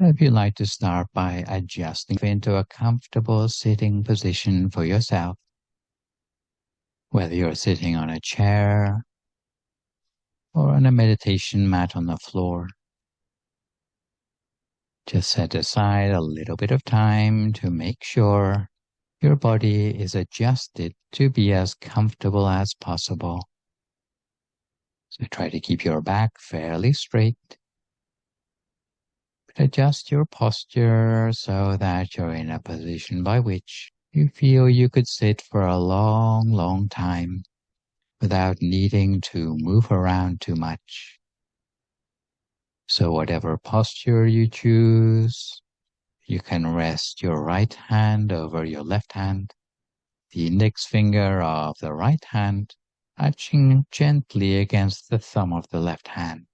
If you'd like to start by adjusting into a comfortable sitting position for yourself, whether you're sitting on a chair or on a meditation mat on the floor, just set aside a little bit of time to make sure your body is adjusted to be as comfortable as possible. So try to keep your back fairly straight. Adjust your posture so that you're in a position by which you feel you could sit for a long, long time without needing to move around too much. So whatever posture you choose, you can rest your right hand over your left hand, the index finger of the right hand touching gently against the thumb of the left hand,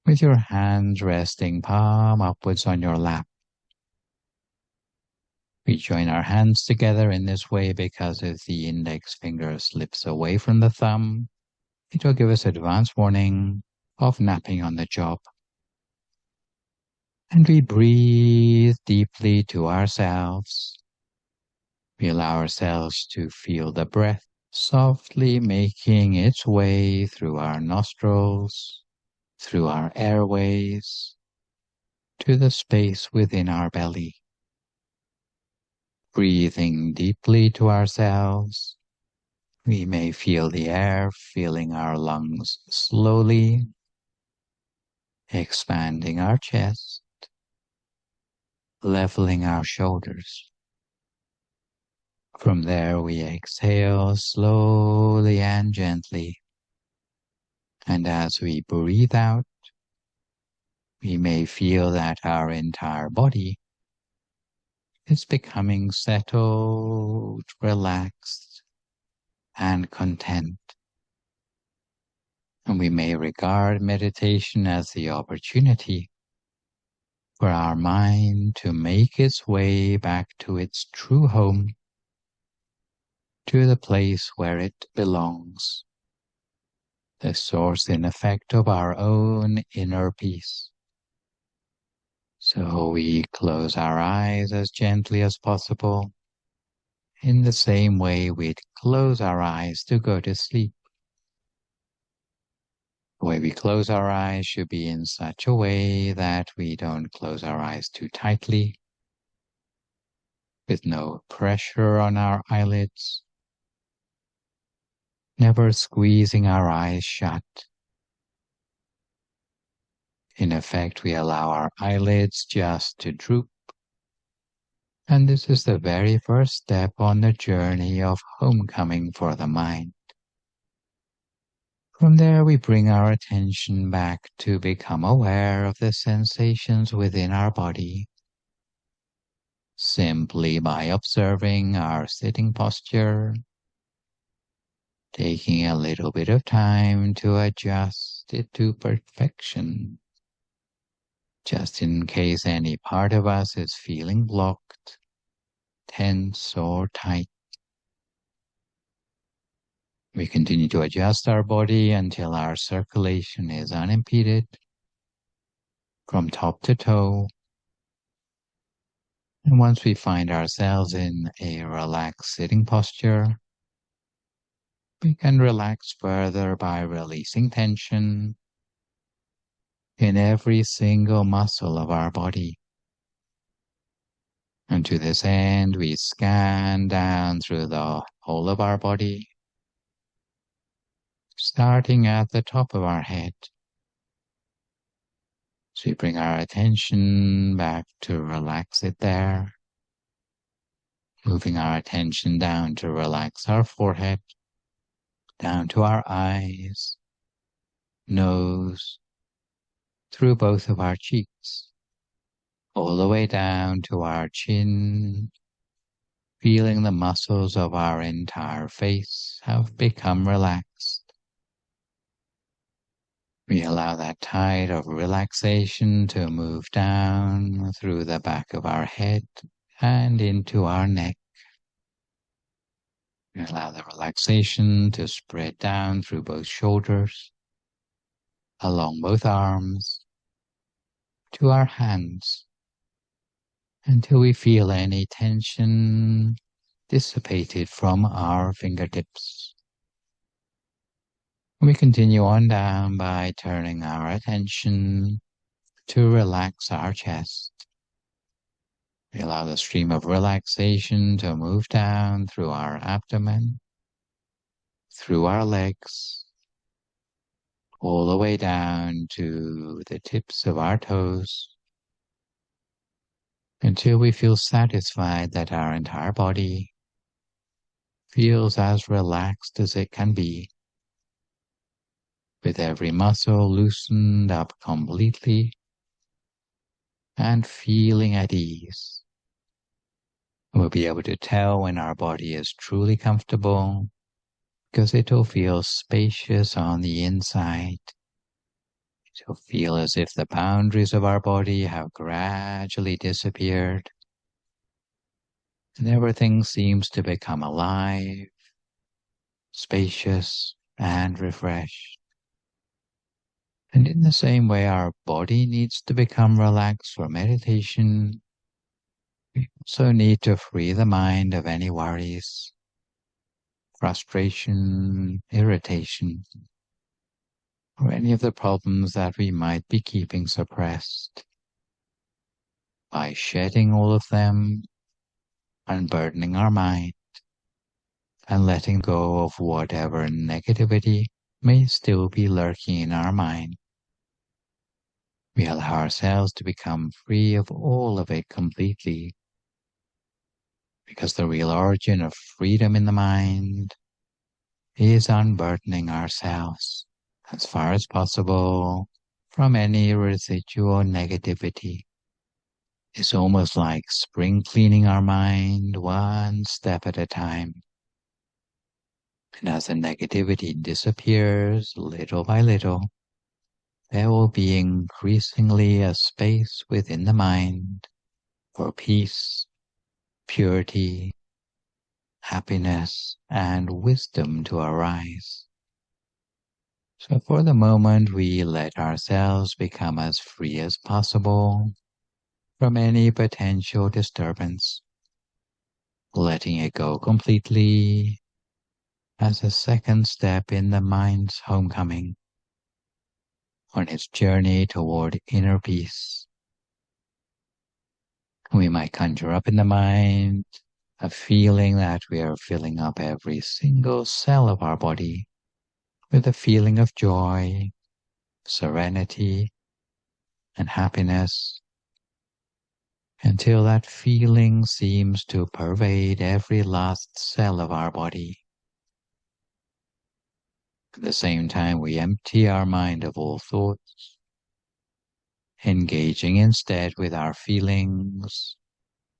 with your hand resting palm upwards on your lap. We join our hands together in this way because if the index finger slips away from the thumb, it will give us advance warning of napping on the job. And we breathe deeply to ourselves. We allow ourselves to feel the breath softly making its way through our nostrils, through our airways, to the space within our belly. Breathing deeply to ourselves, we may feel the air filling our lungs slowly, expanding our chest, leveling our shoulders. From there we exhale slowly and gently, and as we breathe out, we may feel that our entire body is becoming settled, relaxed, and content. And we may regard meditation as the opportunity for our mind to make its way back to its true home, to the place where it belongs, the source and effect of our own inner peace. So we close our eyes as gently as possible, in the same way we'd close our eyes to go to sleep. The way we close our eyes should be in such a way that we don't close our eyes too tightly, with no pressure on our eyelids, never squeezing our eyes shut. In effect, we allow our eyelids just to droop, and this is the very first step on the journey of homecoming for the mind. From there, we bring our attention back to become aware of the sensations within our body, simply by observing our sitting posture, taking a little bit of time to adjust it to perfection, just in case any part of us is feeling blocked, tense, or tight. We continue to adjust our body until our circulation is unimpeded from top to toe. And once we find ourselves in a relaxed sitting posture, we can relax further by releasing tension in every single muscle of our body. And to this end, we scan down through the whole of our body, starting at the top of our head. So we bring our attention back to relax it there, moving our attention down to relax our forehead, down to our eyes, nose, through both of our cheeks, all the way down to our chin, feeling the muscles of our entire face have become relaxed. We allow that tide of relaxation to move down through the back of our head and into our neck. We allow the relaxation to spread down through both shoulders, along both arms, to our hands until we feel any tension dissipated from our fingertips. We continue on down by turning our attention to relax our chest. We allow the stream of relaxation to move down through our abdomen, through our legs, all the way down to the tips of our toes, until we feel satisfied that our entire body feels as relaxed as it can be, with every muscle loosened up completely and feeling at ease. We'll be able to tell when our body is truly comfortable because it'll feel spacious on the inside. It'll feel as if the boundaries of our body have gradually disappeared and everything seems to become alive, spacious, and refreshed. And in the same way our body needs to become relaxed for meditation, we also need to free the mind of any worries, frustration, irritation, or any of the problems that we might be keeping suppressed. By shedding all of them, unburdening our mind, and letting go of whatever negativity may still be lurking in our mind, we allow ourselves to become free of all of it completely, because the real origin of freedom in the mind is unburdening ourselves as far as possible from any residual negativity. It's almost like spring cleaning our mind one step at a time. And as the negativity disappears little by little, there will be increasingly a space within the mind for peace, purity, happiness, and wisdom to arise. So for the moment, we let ourselves become as free as possible from any potential disturbance, letting it go completely as a second step in the mind's homecoming on its journey toward inner peace. We might conjure up in the mind a feeling that we are filling up every single cell of our body with a feeling of joy, serenity, and happiness, until that feeling seems to pervade every last cell of our body. At the same time, we empty our mind of all thoughts, engaging instead with our feelings,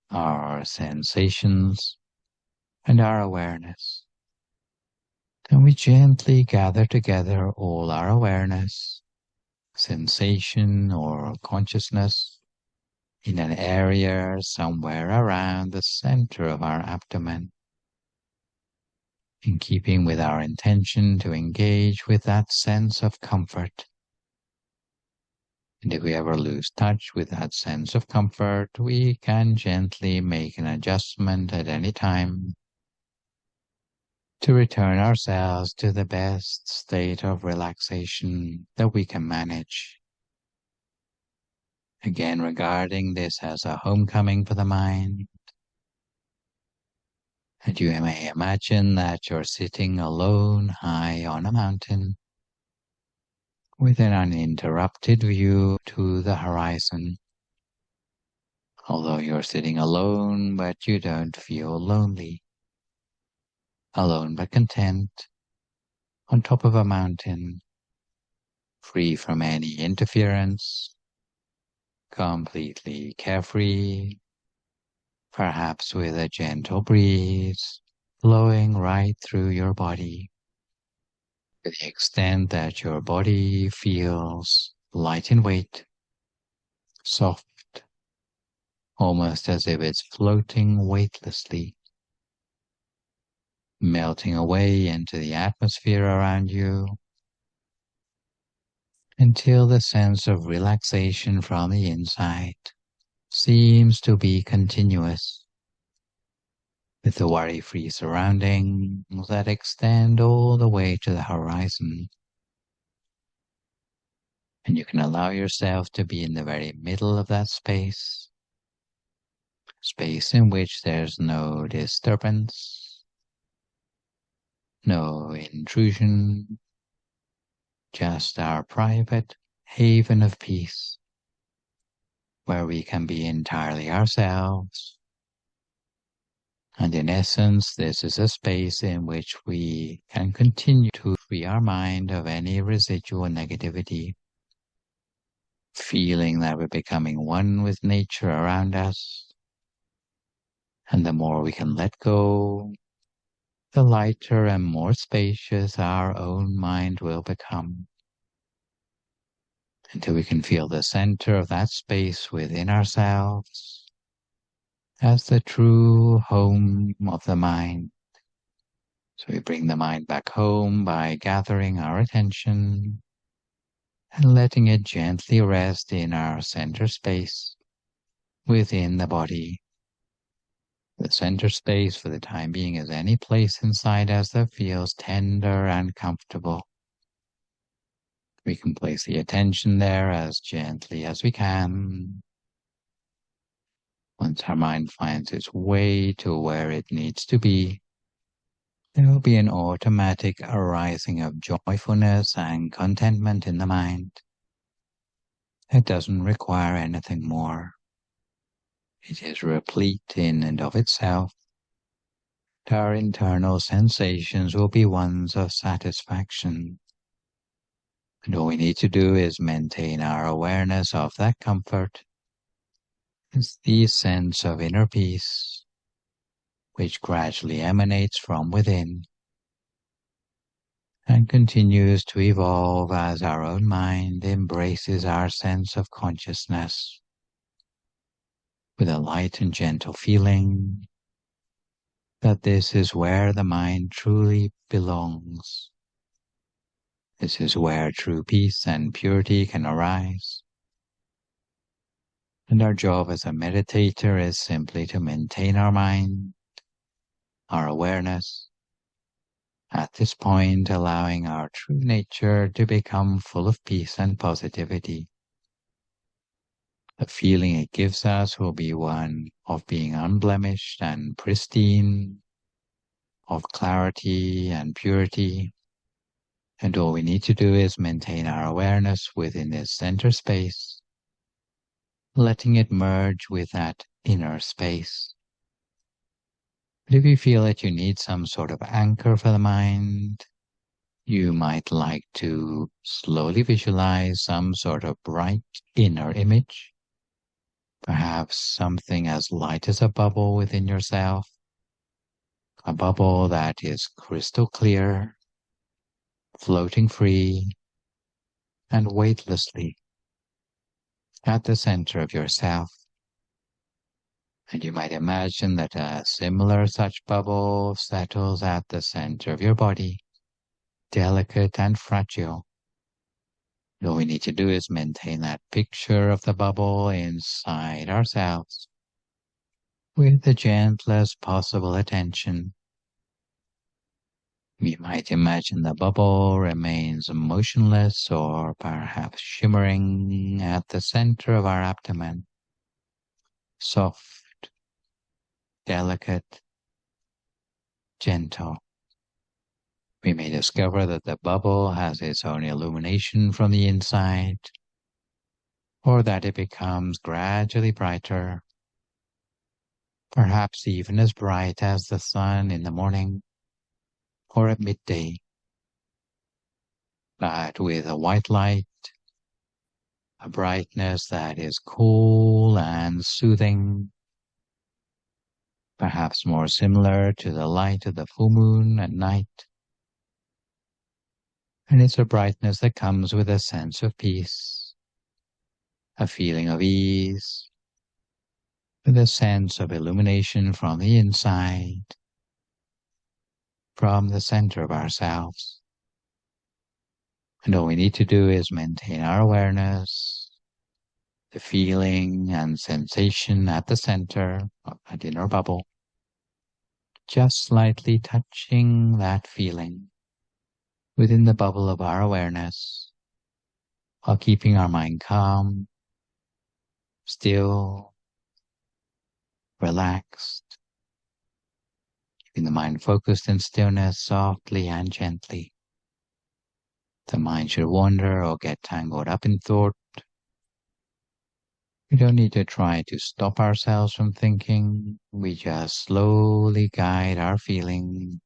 our sensations, and our awareness. Then we gently gather together all our awareness, sensation, or consciousness in an area somewhere around the center of our abdomen, in keeping with our intention to engage with that sense of comfort. And if we ever lose touch with that sense of comfort, we can gently make an adjustment at any time to return ourselves to the best state of relaxation that we can manage. Again, regarding this as a homecoming for the mind, and you may imagine that you're sitting alone high on a mountain with an uninterrupted view to the horizon. Although you're sitting alone, but you don't feel lonely. Alone but content, on top of a mountain, free from any interference, completely carefree, perhaps with a gentle breeze blowing right through your body, to the extent that your body feels light in weight, soft, almost as if it's floating weightlessly, melting away into the atmosphere around you, until the sense of relaxation from the inside seems to be continuous, with the worry-free surroundings that extend all the way to the horizon. And you can allow yourself to be in the very middle of that space in which there's no disturbance, no intrusion, just our private haven of peace, where we can be entirely ourselves. And in essence, this is a space in which we can continue to free our mind of any residual negativity, feeling that we're becoming one with nature around us. And the more we can let go, the lighter and more spacious our own mind will become, until we can feel the center of that space within ourselves as the true home of the mind. So we bring the mind back home by gathering our attention and letting it gently rest in our center space within the body. The center space for the time being is any place inside us that feels tender and comfortable. We can place the attention there as gently as we can. Once our mind finds its way to where it needs to be, there will be an automatic arising of joyfulness and contentment in the mind. It doesn't require anything more. It is replete in and of itself. Our internal sensations will be ones of satisfaction. And all we need to do is maintain our awareness of that comfort. It's the sense of inner peace, which gradually emanates from within and continues to evolve as our own mind embraces our sense of consciousness with a light and gentle feeling that this is where the mind truly belongs. This is where true peace and purity can arise. And our job as a meditator is simply to maintain our mind, our awareness, at this point allowing our true nature to become full of peace and positivity. The feeling it gives us will be one of being unblemished and pristine, of clarity and purity. And all we need to do is maintain our awareness within this center space, letting it merge with that inner space. But if you feel that you need some sort of anchor for the mind, you might like to slowly visualize some sort of bright inner image. Perhaps something as light as a bubble within yourself, a bubble that is crystal clear, floating free and weightlessly at the center of yourself. And you might imagine that a similar such bubble settles at the center of your body, delicate and fragile. All we need to do is maintain that picture of the bubble inside ourselves with the gentlest possible attention. We might imagine the bubble remains motionless or perhaps shimmering at the center of our abdomen, soft, delicate, gentle. We may discover that the bubble has its own illumination from the inside, or that it becomes gradually brighter, perhaps even as bright as the sun in the morning or at midday, but with a white light, a brightness that is cool and soothing, perhaps more similar to the light of the full moon at night. And it's a brightness that comes with a sense of peace, a feeling of ease, with a sense of illumination from the inside, from the center of ourselves. And all we need to do is maintain our awareness, the feeling and sensation at the center of that inner bubble, just slightly touching that feeling within the bubble of our awareness, while keeping our mind calm, still, relaxed, keeping the mind focused in stillness softly and gently. The mind should wander or get tangled up in thought. We don't need to try to stop ourselves from thinking. We just slowly guide our feeling,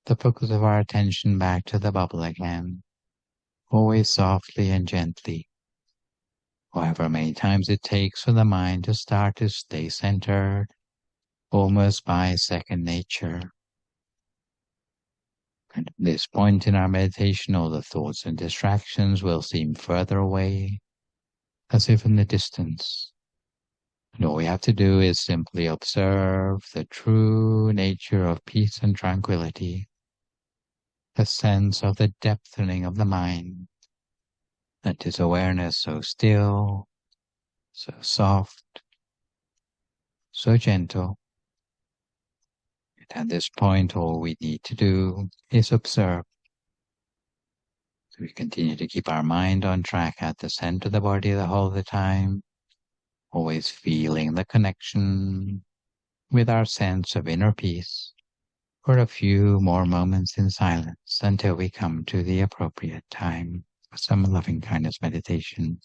the focus of our attention back to the bubble again, always softly and gently, however many times it takes for the mind to start to stay centered, almost by second nature. And at this point in our meditation, all the thoughts and distractions will seem further away, as if in the distance. And all we have to do is simply observe the true nature of peace and tranquility, the sense of the depthening of the mind, that is awareness so still, so soft, so gentle. And at this point, all we need to do is observe. So we continue to keep our mind on track at the center of the body the whole of the time, always feeling the connection with our sense of inner peace for a few more moments in silence until we come to the appropriate time for some loving kindness meditation.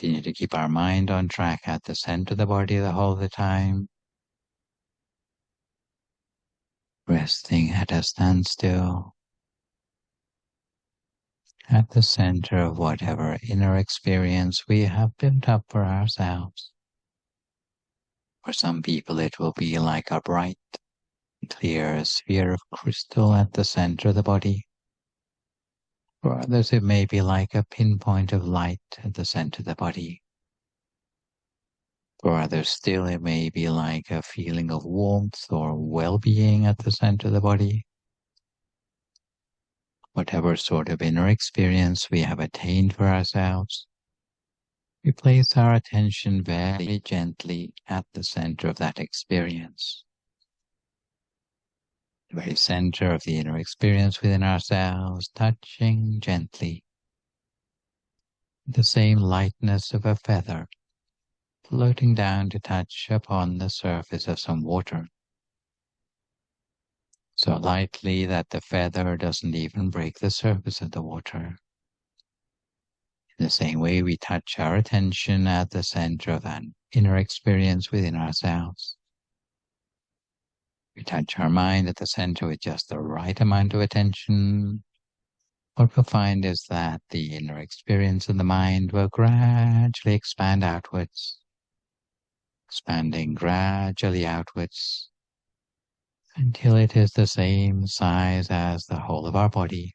Continue to keep our mind on track at the center of the body the whole of the time. Resting at a standstill. At the center of whatever inner experience we have built up for ourselves. For some people it will be like a bright, clear sphere of crystal at the center of the body. For others it may be like a pinpoint of light at the center of the body. For others still it may be like a feeling of warmth or well-being at the center of the body. Whatever sort of inner experience we have attained for ourselves, we place our attention very gently at the center of that experience. The very center of the inner experience within ourselves, touching gently. The same lightness of a feather, floating down to touch upon the surface of some water. So lightly that the feather doesn't even break the surface of the water. In the same way, we touch our attention at the center of an inner experience within ourselves. We touch our mind at the center with just the right amount of attention. What we'll find is that the inner experience of the mind will gradually expand outwards, expanding gradually outwards until it is the same size as the whole of our body.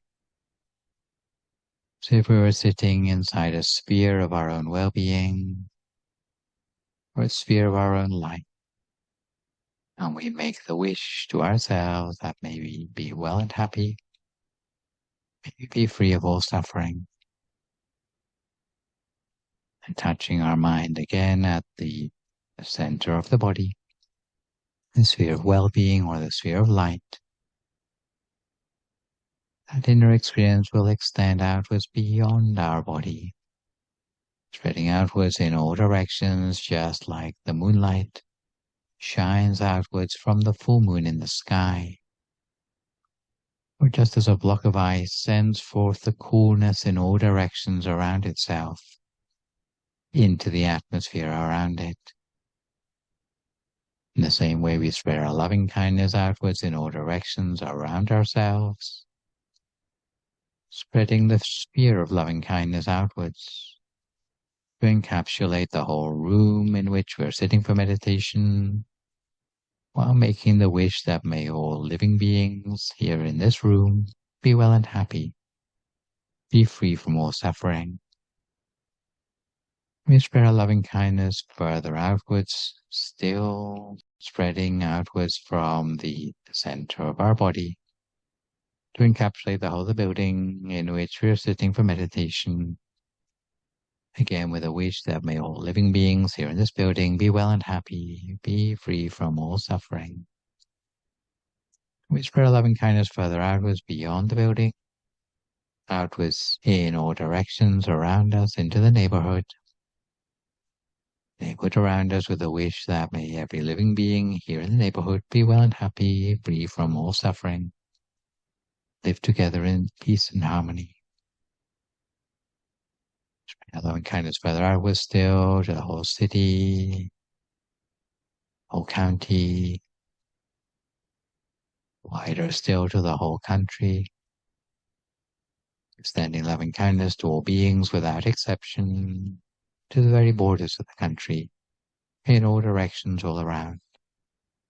So if we were sitting inside a sphere of our own well-being, or a sphere of our own light, and we make the wish to ourselves that may we be well and happy, may we be free of all suffering, and touching our mind again at the center of the body, the sphere of well-being or the sphere of light, that inner experience will extend outwards beyond our body, spreading outwards in all directions, just like the moonlight shines outwards from the full moon in the sky, or just as a block of ice sends forth the coolness in all directions around itself, into the atmosphere around it. In the same way, we spread our loving kindness outwards in all directions around ourselves, spreading the sphere of loving kindness outwards to encapsulate the whole room in which we're sitting for meditation, while making the wish that may all living beings here in this room be well and happy, be free from all suffering. We spread our loving kindness further outwards, still spreading outwards from the center of our body to encapsulate the whole of the building in which we are sitting for meditation. Again, with a wish that may all living beings here in this building be well and happy, be free from all suffering. We spread our loving kindness further outwards beyond the building, outwards in all directions around us into the neighborhood around us, with a wish that may every living being here in the neighborhood be well and happy, free from all suffering, live together in peace and harmony. Spread our loving kindness further outwards still to the whole city, whole county, wider still to the whole country, extending loving kindness to all beings without exception, to the very borders of the country, in all directions all around.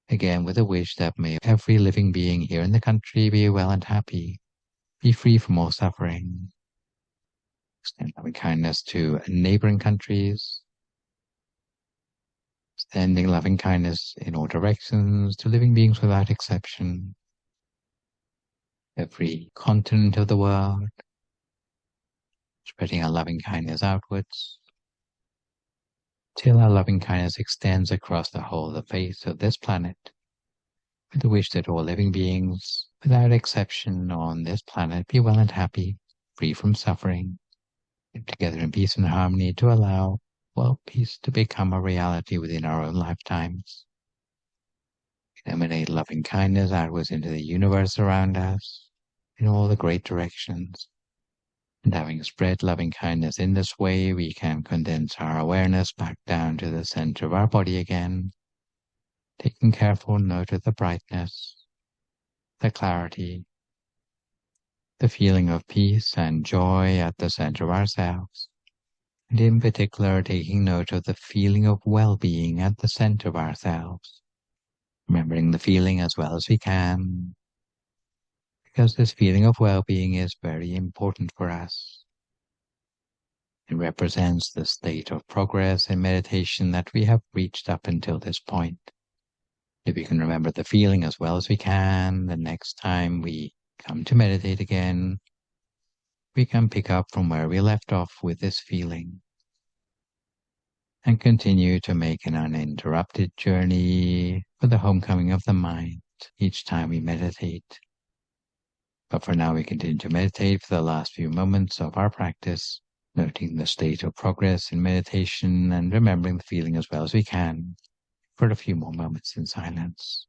Again, with a wish that may every living being here in the country be well and happy, be free from all suffering. Extend loving kindness to neighboring countries, extending loving kindness in all directions to living beings without exception. Every continent of the world, spreading our loving kindness outwards, till our loving kindness extends across the whole of the face of this planet, with the wish that all living beings, without exception on this planet, be well and happy, free from suffering, live together in peace and harmony to allow, peace to become a reality within our own lifetimes. We emanate loving kindness outwards into the universe around us, in all the great directions, And having spread loving kindness in this way, we can condense our awareness back down to the center of our body again, taking careful note of the brightness, the clarity, the feeling of peace and joy at the center of ourselves, and in particular taking note of the feeling of well-being at the center of ourselves, remembering the feeling as well as we can, because this feeling of well-being is very important for us. It represents the state of progress in meditation that we have reached up until this point. If we can remember the feeling as well as we can, the next time we come to meditate again, we can pick up from where we left off with this feeling and continue to make an uninterrupted journey for the homecoming of the mind each time we meditate. But for now, we continue to meditate for the last few moments of our practice, noting the state of progress in meditation and remembering the feeling as well as we can for a few more moments in silence.